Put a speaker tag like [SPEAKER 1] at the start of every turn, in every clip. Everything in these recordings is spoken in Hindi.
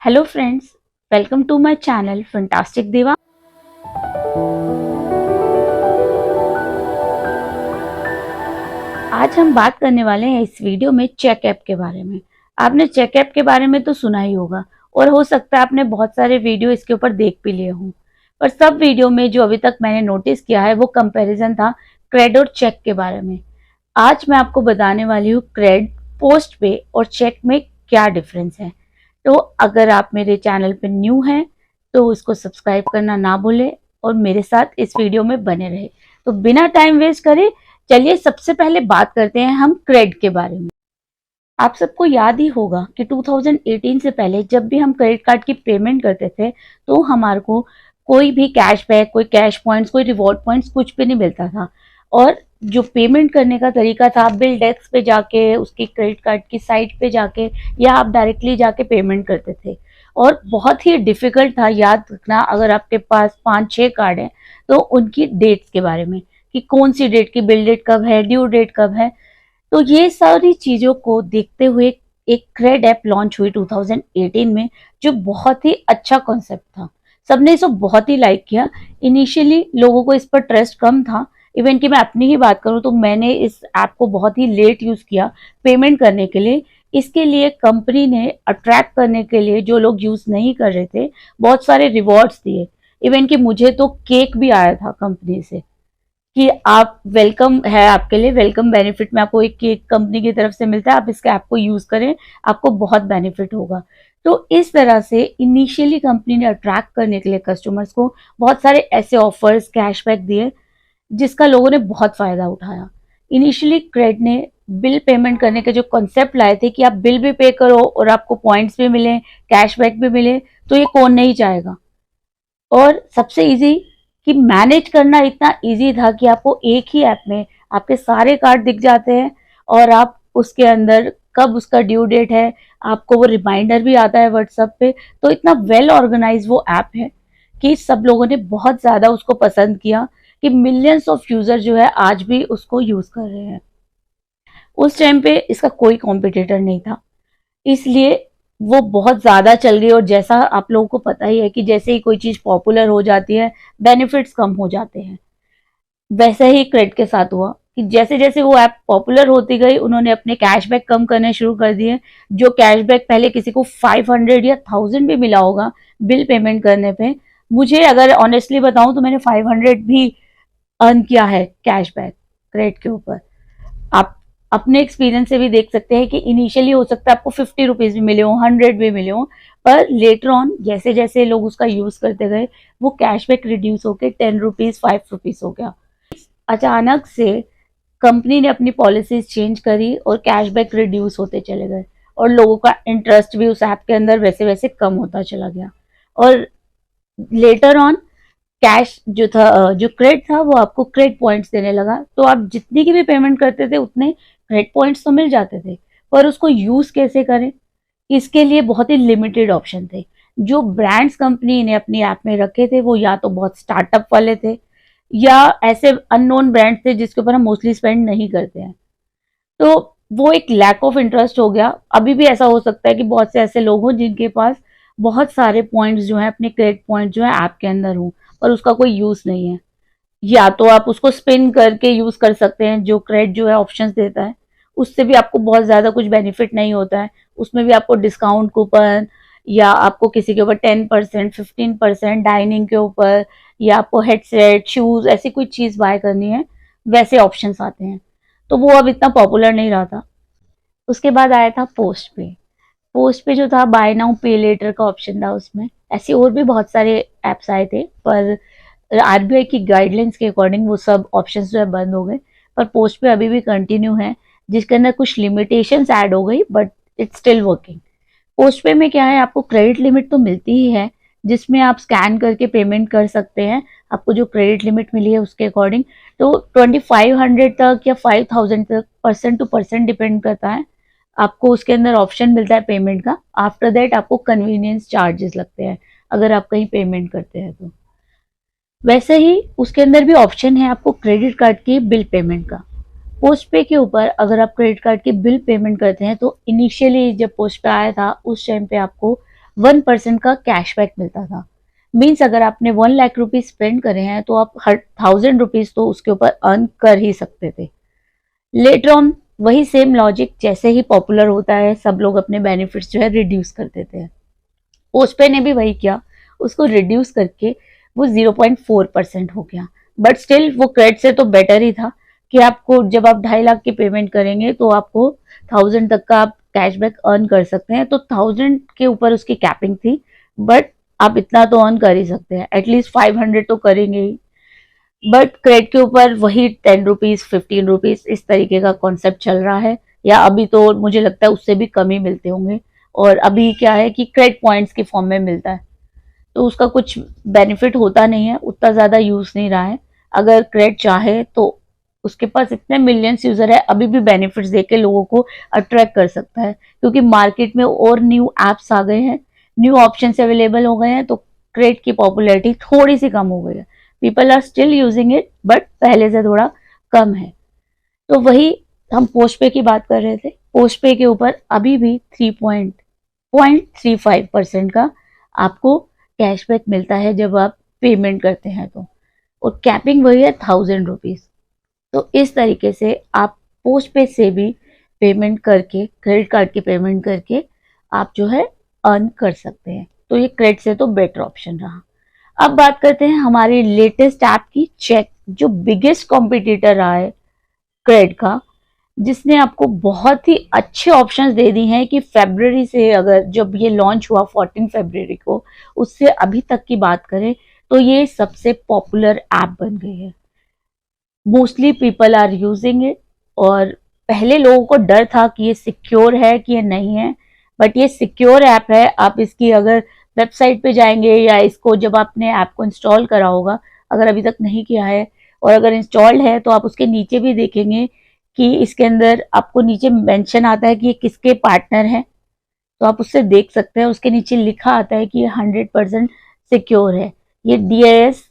[SPEAKER 1] Hello friends, welcome to my channel Fantastic Diva. आज हम बात करने वाले हैं इस वीडियो में चेक ऐप के बारे में। आपने चेक ऐप के बारे में तो सुना ही होगा और हो सकता है आपने बहुत सारे वीडियो इसके ऊपर देख भी लिए हों, पर सब वीडियो में जो अभी तक मैंने नोटिस किया है वो कंपैरिजन था क्रेड और चेक के बारे में। आज मैं आपको बताने वाली हूँ क्रेड, पोस्ट पे और चेक में क्या डिफरेंस है। तो अगर आप मेरे चैनल पे न्यू हैं तो इसको सब्सक्राइब करना ना भूलें और मेरे साथ इस वीडियो में बने रहे। तो बिना टाइम वेस्ट करे चलिए सबसे पहले बात करते हैं हम क्रेड के बारे में। आप सबको याद ही होगा कि 2018 से पहले जब भी हम क्रेडिट कार्ड की पेमेंट करते थे तो हमारे को कोई भी कैशबैक, कोई कैश पॉइंट्स, कोई रिवॉर्ड पॉइंट्स कुछ भी नहीं मिलता था। और जो पेमेंट करने का तरीका था, बिल डेस्क पे जाके, उसकी क्रेडिट कार्ड की साइट पे जाके या आप डायरेक्टली जाके पेमेंट करते थे। और बहुत ही डिफिकल्ट था याद रखना, अगर आपके पास 5-6 कार्ड हैं तो उनकी डेट्स के बारे में कि कौन सी डेट की बिल डेट कब है, ड्यू डेट कब है। तो ये सारी चीजों को देखते हुए एक क्रेड ऐप लॉन्च हुई 2018 में, जो बहुत ही अच्छा कॉन्सेप्ट था। सबने इसको बहुत ही लाइक किया। इनिशियली लोगों को इस पर ट्रस्ट कम था। इवन कि मैं अपनी ही बात करूं तो मैंने इस ऐप को बहुत ही लेट यूज किया पेमेंट करने के लिए। इसके लिए कंपनी ने अट्रैक्ट करने के लिए जो लोग यूज नहीं कर रहे थे बहुत सारे रिवॉर्ड्स दिए। इवन कि मुझे तो केक भी आया था कंपनी से कि आप वेलकम है, आपके लिए वेलकम बेनिफिट में आपको एक केक कंपनी की तरफ से मिलता है, आप इसके ऐप को यूज करें, आपको बहुत बेनिफिट होगा। तो इस तरह से इनिशियली कंपनी ने अट्रैक्ट करने के लिए कस्टमर्स को बहुत सारे ऐसे ऑफर्स, कैशबैक दिए जिसका लोगों ने बहुत फायदा उठाया। इनिशियली क्रेड ने बिल पेमेंट करने के जो कॉन्सेप्ट लाए थे कि आप बिल भी पे करो और आपको पॉइंट्स भी मिले, कैशबैक भी मिले, तो ये कौन नहीं चाहेगा। और सबसे इजी कि मैनेज करना इतना इजी था कि आपको एक ही ऐप में आपके सारे कार्ड दिख जाते हैं और आप उसके अंदर कब उसका ड्यू डेट है, आपको वो रिमाइंडर भी आता है व्हाट्सएप पे। तो इतना वेल ऑर्गेनाइज वो ऐप है कि सब लोगों ने बहुत ज़्यादा उसको पसंद किया कि मिलियंस ऑफ यूज़र जो है आज भी उसको यूज़ कर रहे हैं। उस टाइम पे इसका कोई कॉम्पिटिटर नहीं था, इसलिए वो बहुत ज़्यादा चल गई। और जैसा आप लोगों को पता ही है कि जैसे ही कोई चीज़ पॉपुलर हो जाती है बेनिफिट्स कम हो जाते हैं। वैसे ही क्रेड के साथ हुआ कि जैसे जैसे वो ऐप पॉपुलर होती गई उन्होंने अपने कैशबैक कम करने शुरू कर दिए। जो कैशबैक पहले किसी को 500 या 1000 भी मिला होगा बिल पेमेंट करने पे, मुझे अगर ऑनेस्टली बताऊं तो मैंने 500 भी अर्न किया है कैशबैक क्रेड के ऊपर। आप अपने एक्सपीरियंस से भी देख सकते हैं कि इनिशियली हो सकता है आपको 50 रुपीज भी मिले हो, 100 भी मिले हो, पर लेटर ऑन जैसे जैसे लोग उसका यूज करते गए वो कैशबैक रिड्यूस होकर 10 रुपीज, 5 रुपीज हो गया। अचानक से कंपनी ने अपनी पॉलिसीज चेंज करी और कैशबैक रिड्यूस होते चले गए और लोगों का इंटरेस्ट भी उस ऐप के अंदर वैसे वैसे कम होता चला गया। और लेटर ऑन कैश जो था, जो क्रेडिट था, वो आपको क्रेडिट पॉइंट्स देने लगा। तो आप जितनी की भी पेमेंट करते थे उतने क्रेडिट पॉइंट्स तो मिल जाते थे, पर उसको यूज कैसे करें इसके लिए बहुत ही लिमिटेड ऑप्शन थे। जो ब्रांड्स कंपनी ने अपनी ऐप में रखे थे वो या तो बहुत स्टार्टअप वाले थे या ऐसे अननोन ब्रांड्स थे जिसके ऊपर हम मोस्टली स्पेंड नहीं करते हैं। तो वो एक लैक ऑफ इंटरेस्ट हो गया। अभी भी ऐसा हो सकता है कि बहुत से ऐसे लोग हों जिनके पास बहुत सारे पॉइंट्स जो हैं, अपने क्रेडिट पॉइंट जो है ऐप के अंदर हों, पर उसका कोई यूज नहीं है। या तो आप उसको स्पिन करके यूज कर सकते हैं, जो क्रेडिट जो है ऑप्शंस देता है, उससे भी आपको बहुत ज्यादा कुछ बेनिफिट नहीं होता है। उसमें भी आपको डिस्काउंट कूपन या आपको किसी के ऊपर 10%, 15% डाइनिंग के ऊपर, या आपको हेडसेट, शूज, ऐसी कोई चीज बाय करनी है, वैसे ऑप्शंस आते हैं। तो वो अब इतना पॉपुलर नहीं रहा था। उसके बाद आया था पोस्ट पे। पोस्ट पे जो था बाय नाउ पे लेटर का ऑप्शन था उसमें। ऐसे और भी बहुत सारे एप्स आए थे, पर आरबीआई की गाइडलाइंस के अकॉर्डिंग वो सब ऑप्शंस जो है बंद हो गए। पर पोस्ट पे अभी भी कंटिन्यू है, जिसके अंदर कुछ लिमिटेशंस ऐड हो गई, but it's still working. Post पे में क्या है, आपको क्रेडिट लिमिट तो मिलती ही है जिसमें आप स्कैन करके पेमेंट कर सकते हैं आपको जो क्रेडिट लिमिट मिली है उसके अकॉर्डिंग। तो 2500 तक या 5000 तक, पर्सन टू पर्सन डिपेंड करता है, आपको उसके अंदर ऑप्शन मिलता है पेमेंट का। आफ्टर दैट आपको कन्वीनियंस चार्जेस लगते हैं अगर आप कहीं पेमेंट करते हैं तो। वैसे ही उसके अंदर भी ऑप्शन है आपको क्रेडिट कार्ड की बिल पेमेंट का। पोस्ट पे के ऊपर अगर आप क्रेडिट कार्ड की बिल पेमेंट करते हैं तो इनिशियली जब पोस्ट पे आया था उस टाइम पे आपको 1% का कैशबैक मिलता था। मीन्स अगर आपने 1 लाख रुपीज स्पेंड करे हैं तो आप हर 1000 रुपीज तो उसके ऊपर अर्न कर ही सकते थे। लेटर ऑन वही सेम लॉजिक जैसे ही पॉपुलर होता है सब लोग अपने बेनिफिट्स जो है रिड्यूस कर देते हैं। पोस्टपे ने भी वही किया, उसको रिड्यूस करके वो 0.4% हो गया। बट स्टिल वो क्रेडिट से तो बेटर ही था कि आपको जब आप 2.5 लाख की पेमेंट करेंगे तो आपको 1000 तक का आप कैशबैक अर्न कर सकते हैं। तो 1000 के ऊपर उसकी कैपिंग थी, बट आप इतना तो अर्न कर ही सकते हैं, एटलीस्ट 500 तो करेंगे ही। बट क्रेडिट के ऊपर वही 10 रुपीज 15 रुपीज इस तरीके का कॉन्सेप्ट चल रहा है, या अभी तो मुझे लगता है उससे भी कम ही मिलते होंगे। और अभी क्या है कि क्रेडिट पॉइंट्स की फॉर्म में मिलता है, तो उसका कुछ बेनिफिट होता नहीं है, उतना ज्यादा यूज नहीं रहा है। अगर क्रेडिट चाहे तो उसके पास इतने मिलियंस यूजर है, अभी भी बेनिफिट्स देके लोगों को अट्रैक्ट कर सकता है, क्योंकि मार्केट में और न्यू एप्स आ गए हैं, न्यू ऑप्शंस अवेलेबल हो गए हैं, तो क्रेडिट की पॉपुलैरिटी थोड़ी सी कम हो गई है। People are still using it, but पहले से थोड़ा कम है। तो वही हम पोस्ट पे की बात कर रहे थे। पोस्ट पे के ऊपर अभी भी 3.35% का आपको कैशबैक मिलता है जब आप पेमेंट करते हैं तो, और कैपिंग वही है 1000 रुपीज। तो इस तरीके से आप पोस्ट पे से भी पेमेंट करके, क्रेडिट कार्ड की पेमेंट करके आप जो है अर्न कर सकते हैं। तो ये क्रेडिट से तो बेटर ऑप्शन रहा। अब बात करते हैं हमारी लेटेस्ट ऐप की, चेक, जो बिगेस्ट कॉम्पिटिटर रहा है क्रेडिट का, जिसने आपको बहुत ही अच्छे ऑप्शंस दे दी हैं कि फरवरी से, अगर जब ये लॉन्च हुआ 14 फरवरी को, उससे अभी तक की बात करें तो ये सबसे पॉपुलर ऐप बन गई है। Mostly people are using it, और पहले लोगों को डर था कि ये सिक्योर है कि ये नहीं है, बट ये सिक्योर ऐप है। आप इसकी अगर वेबसाइट पे जाएंगे, या इसको जब आपने ऐप को इंस्टॉल करा होगा, अगर अभी तक नहीं किया है, और अगर इंस्टॉल्ड है तो आप उसके नीचे भी देखेंगे कि इसके अंदर आपको नीचे मेंशन आता है कि ये किसके पार्टनर है, तो आप उससे देख सकते हैं। उसके नीचे लिखा आता है कि ये 100% सिक्योर है, ये DIS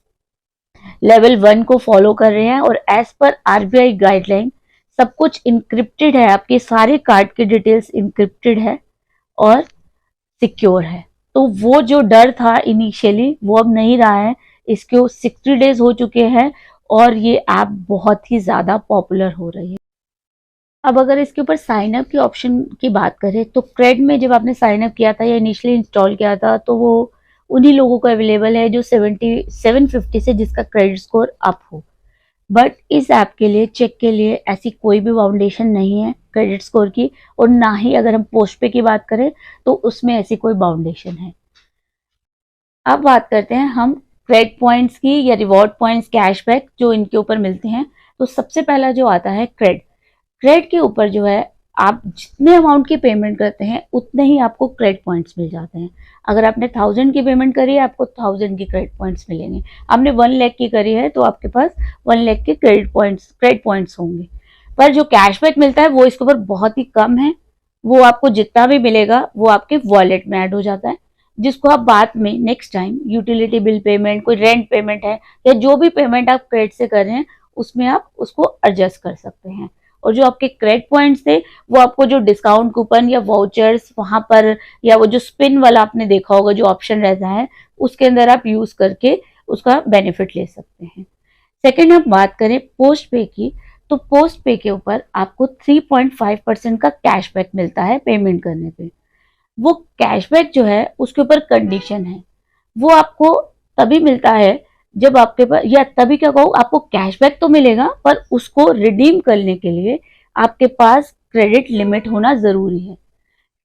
[SPEAKER 1] लेवल 1 को फॉलो कर रहे हैं, और एज पर RBI गाइडलाइन सब कुछ इंक्रिप्टेड है, आपके सारे कार्ड के डिटेल्स इंक्रिप्टेड है और सिक्योर है। तो वो जो डर था इनिशियली वो अब नहीं रहा है। इसके 60 डेज हो चुके हैं और ये ऐप बहुत ही ज्यादा पॉपुलर हो रही है। अब अगर इसके ऊपर साइन अप की ऑप्शन की बात करें तो क्रेड में जब आपने साइन अप किया था या इनिशियली इंस्टॉल किया था तो वो उन्हीं लोगों को अवेलेबल है जो 750 से जिसका क्रेडिट स्कोर अप हो। बट इस ऐप के लिए, चेक के लिए ऐसी कोई भी बाउंडेशन नहीं है क्रेडिट स्कोर की, और ना ही अगर हम पोस्ट पे की बात करें तो उसमें ऐसी कोई बाउंडेशन है। अब बात करते हैं हम क्रेडिट पॉइंट्स की या रिवॉर्ड पॉइंट्स, कैशबैक जो इनके ऊपर मिलते हैं। तो सबसे पहला जो आता है क्रेडिट। क्रेडिट के ऊपर जो है आप जितने अमाउंट की पेमेंट करते हैं उतने ही आपको क्रेडिट पॉइंट्स मिल जाते हैं। अगर आपने 1000 की पेमेंट करी है आपको 1000 की क्रेडिट पॉइंट्स मिलेंगे। आपने 1 लाख की करी है तो आपके पास 1 लाख के क्रेडिट पॉइंट्स होंगे। पर जो कैशबैक मिलता है वो इसके ऊपर बहुत ही कम है। वो आपको जितना भी मिलेगा वो आपके वॉलेट में ऐड हो जाता है, जिसको आप बाद में next time utility bill payment, कोई रेंट पेमेंट है या जो भी पेमेंट आप क्रेडिट से कर रहे हैं उसमें आप उसको एडजस्ट कर सकते हैं। और जो आपके क्रेडिट पॉइंट्स थे वो आपको जो डिस्काउंट कूपन या वाउचर्स वहां पर, या वो जो स्पिन वाला आपने देखा होगा जो ऑप्शन रहता है, उसके अंदर आप यूज करके उसका बेनिफिट ले सकते हैं। सेकेंड हम बात करें पोस्ट पे की, तो पोस्ट पे के ऊपर आपको 3.5% का कैशबैक मिलता है पेमेंट करने पे। वो कैशबैक जो है उसके ऊपर कंडीशन है, वो आपको तभी मिलता है जब आपके पास, या तभी क्या कहूँ, आपको कैशबैक तो मिलेगा पर उसको रिडीम करने के लिए आपके पास क्रेडिट लिमिट होना जरूरी है,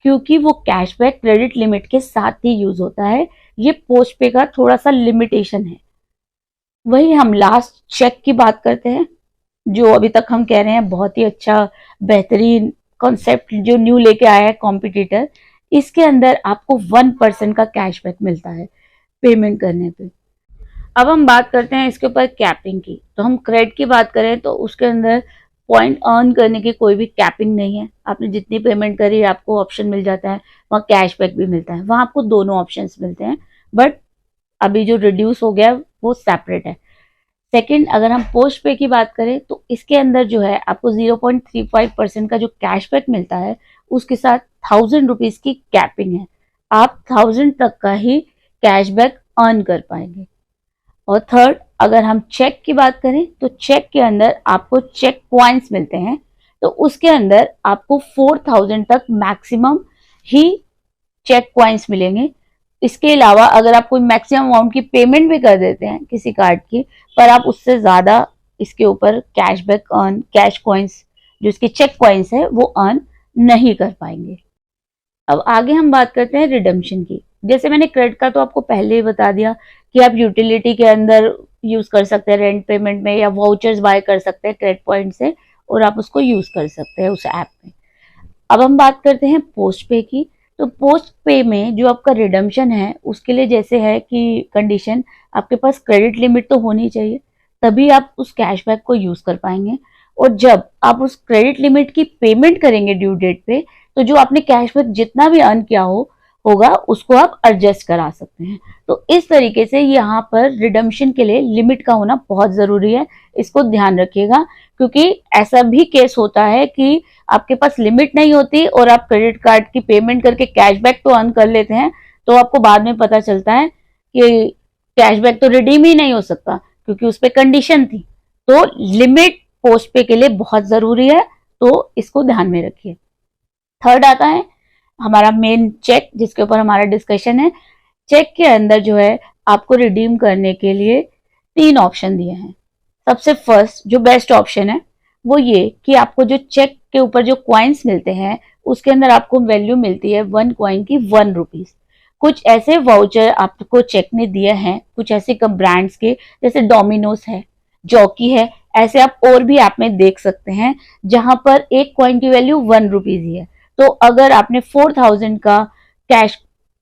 [SPEAKER 1] क्योंकि वो कैशबैक क्रेडिट लिमिट के साथ ही यूज होता है। ये पोस्ट पे का थोड़ा सा लिमिटेशन है। वही हम लास्ट चेक की बात करते हैं, जो अभी तक हम कह रहे हैं बहुत ही अच्छा बेहतरीन कॉन्सेप्ट जो न्यू लेके आया है कॉम्पिटिटर। इसके अंदर आपको 1% का कैशबैक मिलता है पेमेंट करने पे। अब हम बात करते हैं इसके ऊपर कैपिंग की। तो हम क्रेडिट की बात करें तो उसके अंदर पॉइंट अर्न करने की कोई भी कैपिंग नहीं है। आपने जितनी पेमेंट करी आपको ऑप्शन मिल जाता है, वहाँ कैशबैक भी मिलता है, वहाँ आपको दोनों ऑप्शंस मिलते हैं। बट अभी जो रिड्यूस हो गया वो सेपरेट है। सेकंड, अगर हम पोस्ट पे की बात करें तो इसके अंदर जो है आपको 0.35% का जो कैशबैक मिलता है उसके साथ 1000 रुपीज की कैपिंग है। आप 1000 तक का ही कैशबैक अर्न कर पाएंगे। और थर्ड, अगर हम चेक की बात करें तो चेक के अंदर आपको चेक पॉइंट्स मिलते हैं, तो उसके अंदर आपको 4000 तक मैक्सिमम ही चेक पॉइंट्स मिलेंगे। इसके अलावा अगर आप कोई मैक्सिमम अमाउंट की पेमेंट भी कर देते हैं किसी कार्ड की, पर आप उससे ज्यादा इसके ऊपर कैशबैक अर्न, कैश कॉइन्स जो इसके चेक कॉइन्स है वो अर्न नहीं कर पाएंगे। अब आगे हम बात करते हैं रिडम्पशन की। जैसे मैंने क्रेडिट का तो आपको पहले ही बता दिया कि आप यूटिलिटी के अंदर यूज कर सकते हैं, रेंट पेमेंट में, या वाउचर्स बाय कर सकते हैं क्रेडिट पॉइंट से और आप उसको यूज कर सकते हैं उस ऐप में। अब हम बात करते हैं पोस्ट पे की। तो पोस्ट पे में जो आपका रिडम्पशन है उसके लिए जैसे है कि कंडीशन, आपके पास क्रेडिट लिमिट तो होनी चाहिए, तभी आप उस कैशबैक को यूज कर पाएंगे। और जब आप उस क्रेडिट लिमिट की पेमेंट करेंगे ड्यू डेट पे, तो जो आपने कैशबैक जितना भी अर्न किया होगा उसको आप एडजस्ट करा सकते हैं। तो इस तरीके से यहाँ पर रिडम्पशन के लिए लिमिट का होना बहुत जरूरी है, इसको ध्यान रखिएगा। क्योंकि ऐसा भी केस होता है कि आपके पास लिमिट नहीं होती और आप क्रेडिट कार्ड की पेमेंट करके कैशबैक तो अर्न कर लेते हैं, तो आपको बाद में पता चलता है कि कैशबैक तो रिडीम ही नहीं हो सकता क्योंकि उस पर कंडीशन थी। तो लिमिट पोस्ट पे के लिए बहुत जरूरी है, तो इसको ध्यान में रखिए। थर्ड आता है हमारा मेन चेक, जिसके ऊपर हमारा डिस्कशन है। चेक के अंदर जो है आपको रिडीम करने के लिए 3 ऑप्शन दिए हैं। सबसे फर्स्ट जो बेस्ट ऑप्शन है वो ये कि आपको जो चेक के ऊपर जो क्वाइंस मिलते हैं उसके अंदर आपको वैल्यू मिलती है 1 कॉइन की 1 रुपीज। कुछ ऐसे वाउचर आपको चेक ने दिए हैं, कुछ ऐसे कम ब्रांड्स के, जैसे डोमिनोज है, जॉकी है, ऐसे आप और भी ऐप में देख सकते हैं जहां पर 1 कॉइन की वैल्यू 1 रुपीज ही है। तो अगर आपने 4000 का कैश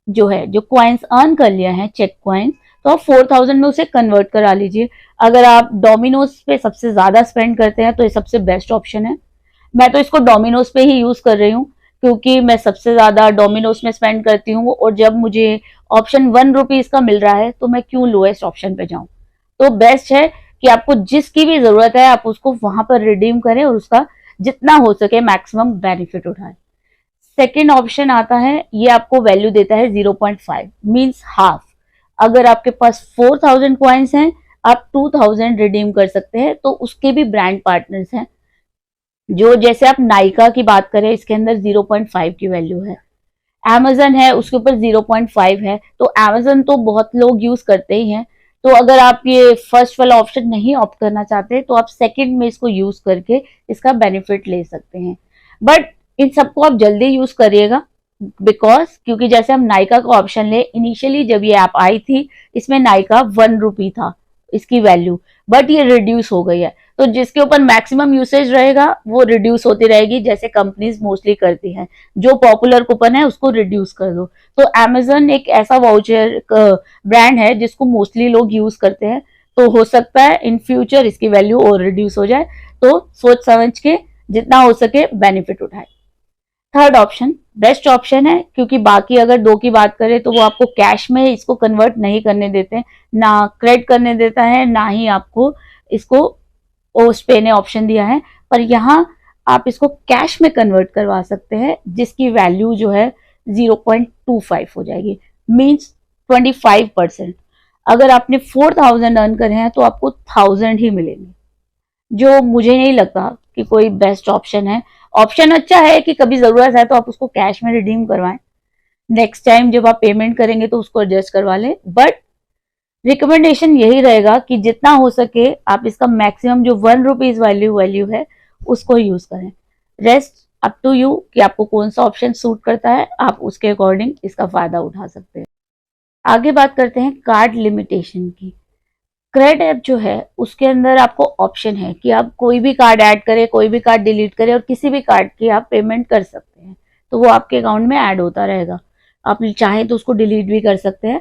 [SPEAKER 1] जो है, जो क्वाइंस अर्न कर लिया है चेक क्वाइंस, तो आप 4000 में उसे कन्वर्ट करा लीजिए। अगर आप डोमिनोज पे सबसे ज्यादा स्पेंड करते हैं तो ये सबसे बेस्ट ऑप्शन है। मैं तो इसको डोमिनोज पे ही यूज कर रही हूँ क्योंकि मैं सबसे ज्यादा डोमिनोज में स्पेंड करती हूँ, और जब मुझे ऑप्शन 1 रुपीज का मिल रहा है तो मैं क्यों लोएस्ट ऑप्शन पे जाऊं। तो बेस्ट है कि आपको जिसकी भी जरूरत है आप उसको वहां पर रिडीम करें और उसका जितना हो सके मैक्सिमम बेनिफिट उठाएं। सेकेंड ऑप्शन आता है, ये आपको वैल्यू देता है 0.5 मीन्स हाफ। अगर आपके पास 4000 क्वाइंस हैं, आप 2000 रिडीम कर सकते हैं। तो उसके भी ब्रांड पार्टनर्स हैं, जो जैसे आप नाइका की बात करें इसके अंदर 0.5 की वैल्यू है। Amazon है उसके ऊपर 0.5 है। तो Amazon तो बहुत लोग यूज करते ही हैं। तो अगर आप ये फर्स्ट वाला ऑप्शन नहीं ऑप्ट करना चाहते तो आप सेकंड में इसको यूज करके इसका बेनिफिट ले सकते हैं। बट इन सबको आप जल्दी यूज करिएगा, बिकॉज क्योंकि जैसे हम नाइका का ऑप्शन ले, इनिशियली जब ये ऐप आई थी इसमें नाइका 1 रुपी था इसकी वैल्यू, बट ये रिड्यूस हो गई है। तो जिसके ऊपर मैक्सिमम यूसेज रहेगा वो रिड्यूस होती रहेगी, जैसे कंपनीज मोस्टली करती हैं। जो पॉपुलर कूपन है उसको रिड्यूस कर दो। तो Amazon एक ऐसा वाउचर ब्रांड है जिसको मोस्टली लोग यूज करते हैं। तो हो सकता है इन फ्यूचर इसकी वैल्यू और रिड्यूस हो जाए, तो सोच समझ के जितना हो सके बेनिफिट उठाए। थर्ड ऑप्शन बेस्ट ऑप्शन है, क्योंकि बाकी अगर 2 की बात करें तो वो आपको कैश में इसको कन्वर्ट नहीं करने देते, ना क्रेडिट करने देता है, ना ही आपको इसको पोस्ट पे ने ऑप्शन दिया है। पर यहाँ आप इसको कैश में कन्वर्ट करवा सकते हैं, जिसकी वैल्यू जो है 0.25 हो जाएगी, मीन्स 25%। अगर आपने 4000 अर्न करे हैं तो आपको 1000 ही मिलेंगे, जो मुझे नहीं लगता कि कोई बेस्ट ऑप्शन है। ऑप्शन अच्छा है कि कभी जरूरत है तो आप उसको कैश में रिडीम करवाएं, नेक्स्ट टाइम जब आप पेमेंट करेंगे तो उसको एडजस्ट करवा लें। बट रिकमेंडेशन यही रहेगा कि जितना हो सके आप इसका मैक्सिमम जो 1 रुपीज वैल्यू है उसको यूज करें। रेस्ट अप टू यू कि आपको कौन सा ऑप्शन सूट करता है, आप उसके अकॉर्डिंग इसका फायदा उठा सकते हैं। आगे बात करते हैं कार्ड लिमिटेशन की। क्रेडिट ऐप जो है उसके अंदर आपको ऑप्शन है कि आप कोई भी कार्ड ऐड करें, कोई भी कार्ड डिलीट करें और किसी भी कार्ड की आप पेमेंट कर सकते हैं, तो वो आपके अकाउंट में ऐड होता रहेगा। आप चाहें तो उसको डिलीट भी कर सकते हैं।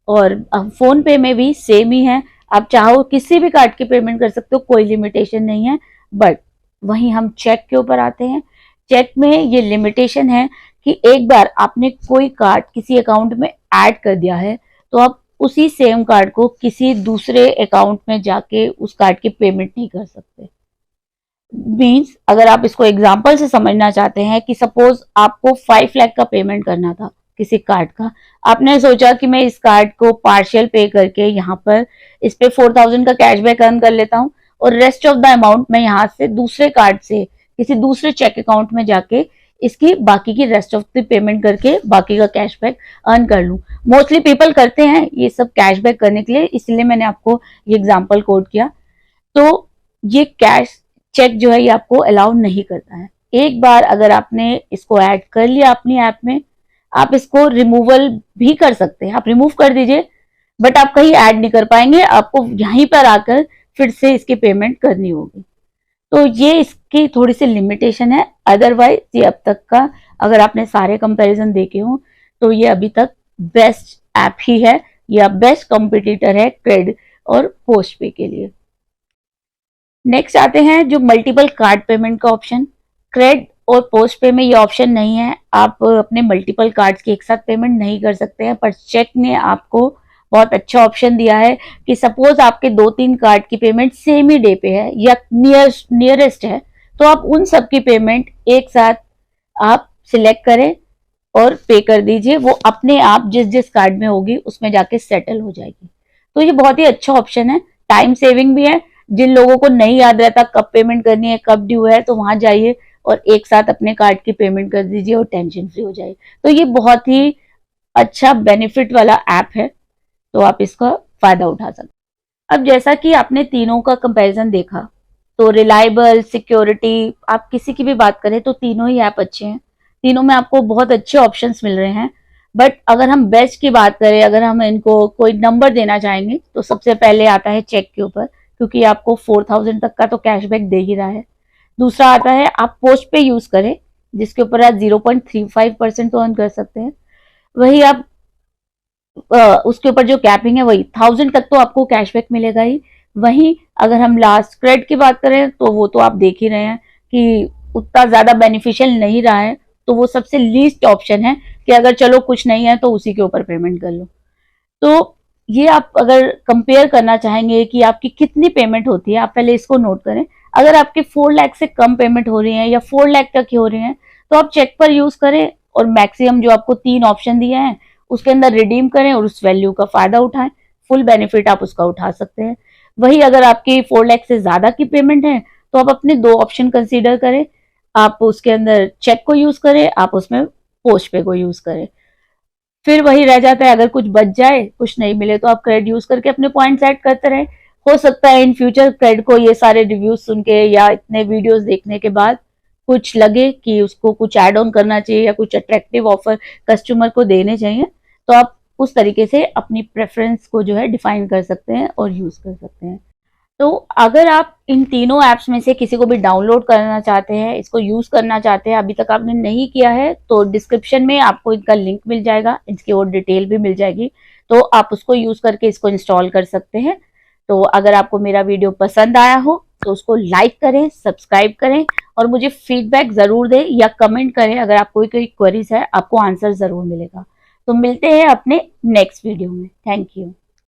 [SPEAKER 1] और फोन पे में भी सेम ही है, आप चाहो किसी भी कार्ड की पेमेंट कर सकते हो, कोई लिमिटेशन नहीं है। बट वहीं हम चेक के ऊपर आते हैं। चेक में ये लिमिटेशन है कि एक बार आपने कोई कार्ड किसी अकाउंट में ऐड कर दिया है तो आप उसी सेम कार्ड को किसी दूसरे अकाउंट में जाके उस कार्ड की पेमेंट नहीं कर सकते। मीन्स अगर आप इसको एग्जांपल से समझना चाहते हैं कि सपोज आपको 5 लाख का पेमेंट करना था, किसी कार्ड का, आपने सोचा कि मैं इस कार्ड को पार्शियल पे करके यहाँ पर इस पे 4000 का कैशबैक अर्न कर लेता हूँ और रेस्ट ऑफ द अमाउंट मैं यहाँ से दूसरे कार्ड से किसी दूसरे चेक अकाउंट में जाके इसकी बाकी की रेस्ट ऑफ द पेमेंट करके बाकी का कैशबैक अर्न कर लूं। मोस्टली पीपल करते हैं ये सब कैशबैक करने के लिए, इसलिए मैंने आपको ये एग्जांपल कोट किया। तो ये कैश चेक जो है ये आपको अलाउ नहीं करता है। एक बार अगर आपने इसको ऐड कर लिया अपनी ऐप में, आप इसको रिमूवल भी कर सकते हैं, आप रिमूव कर दीजिए, बट आप कहीं ऐड नहीं कर पाएंगे, आपको यहीं पर आकर फिर से इसकी पेमेंट करनी होगी। तो ये इसकी थोड़ी सी लिमिटेशन है। अदरवाइज ये अब तक का अगर आपने सारे कंपैरिजन देखे हो तो ये अभी तक बेस्ट ऐप ही है या बेस्ट कॉम्पिटिटर है क्रेड और पोस्ट पे के लिए। नेक्स्ट आते हैं जो मल्टीपल कार्ड पेमेंट का ऑप्शन। क्रेड और पोस्ट पे में ये ऑप्शन नहीं है, आप अपने मल्टीपल कार्ड्स की एक साथ पेमेंट नहीं कर सकते हैं, पर चेक ने आपको बहुत अच्छा ऑप्शन दिया है कि सपोज आपके 2-3 कार्ड की पेमेंट सेम ही डे पे है या नियरेस्ट है, तो आप उन सब की पेमेंट एक साथ आप सिलेक्ट करें और पे कर दीजिए, वो अपने आप जिस जिस कार्ड में होगी उसमें जाके सेटल हो जाएगी। तो ये बहुत ही अच्छा ऑप्शन है, टाइम सेविंग भी है। जिन लोगों को नहीं याद रहता कब पेमेंट करनी है, कब ड्यू है, तो वहां जाइए और एक साथ अपने कार्ड की पेमेंट कर दीजिए और टेंशन फ्री हो जाए। तो ये बहुत ही अच्छा बेनिफिट वाला ऐप है, तो आप इसका फायदा उठा सकते हैं। अब जैसा कि आपने तीनों का कंपैरिजन देखा, तो रिलायबल, सिक्योरिटी, आप किसी की भी बात करें तो तीनों ही ऐप अच्छे हैं, तीनों में आपको बहुत अच्छे ऑप्शंस मिल रहे हैं। बट अगर हम बेस्ट की बात करें, अगर हम इनको कोई नंबर देना चाहेंगे तो सबसे पहले आता है चेक के ऊपर, क्योंकि आपको 4000 तक का तो कैशबैक दे ही रहा है। दूसरा आता है आप पोस्ट पे यूज करें, जिसके ऊपर आप 0.35% तो अर्न कर सकते हैं। वही आप उसके ऊपर जो कैपिंग है वही 1000 तक तो आपको कैशबैक मिलेगा ही। वहीं अगर हम लास्ट क्रेड की बात करें तो वो तो आप देख ही रहे हैं कि उतना ज्यादा बेनिफिशियल नहीं रहा है, तो वो सबसे लीस्ट ऑप्शन है कि अगर चलो कुछ नहीं है तो उसी के ऊपर पेमेंट कर लो। तो ये आप अगर कंपेयर करना चाहेंगे कि आपकी कितनी पेमेंट होती है, आप पहले इसको नोट करें। अगर आपके 4 लाख से कम पेमेंट हो रही है या 4 लाख तक की हो रही है तो आप चेक पर यूज करें और मैक्सिमम जो आपको 3 ऑप्शन दिए हैं उसके अंदर रिडीम करें और उस वैल्यू का फायदा उठाएं, फुल बेनिफिट आप उसका उठा सकते हैं। वही अगर आपकी 4 लाख से ज्यादा की पेमेंट है तो आप अपने 2 ऑप्शन कंसीडर करें, आप उसके अंदर चेक को यूज करें, आप उसमें पोस्ट पे को यूज करें। फिर वही रह जाता है, अगर कुछ बच जाए, कुछ नहीं मिले तो आप क्रेडिट यूज करके अपने पॉइंट सेट करते रहे। हो सकता है इन फ्यूचर क्रेडिट को ये सारे रिव्यूज सुन के या इतने वीडियोस देखने के बाद कुछ लगे कि उसको कुछ ऐड ऑन करना चाहिए या कुछ अट्रैक्टिव ऑफर कस्टमर को देने चाहिए, तो आप उस तरीके से अपनी प्रेफरेंस को जो है डिफाइन कर सकते हैं और यूज कर सकते हैं। तो अगर आप इन तीनों ऐप्स में से किसी को भी डाउनलोड करना चाहते हैं, इसको यूज करना चाहते हैं, अभी तक आपने नहीं किया है, तो डिस्क्रिप्शन में आपको इनका लिंक मिल जाएगा, इसकी और डिटेल भी मिल जाएगी, तो आप उसको यूज करके इसको इंस्टॉल कर सकते हैं। तो अगर आपको मेरा वीडियो पसंद आया हो तो उसको लाइक करें, सब्सक्राइब करें और मुझे फीडबैक जरूर दें या कमेंट करें। अगर आपको कोई क्वेरीज है आपको आंसर जरूर मिलेगा। तो मिलते हैं अपने नेक्स्ट वीडियो में। Thank you.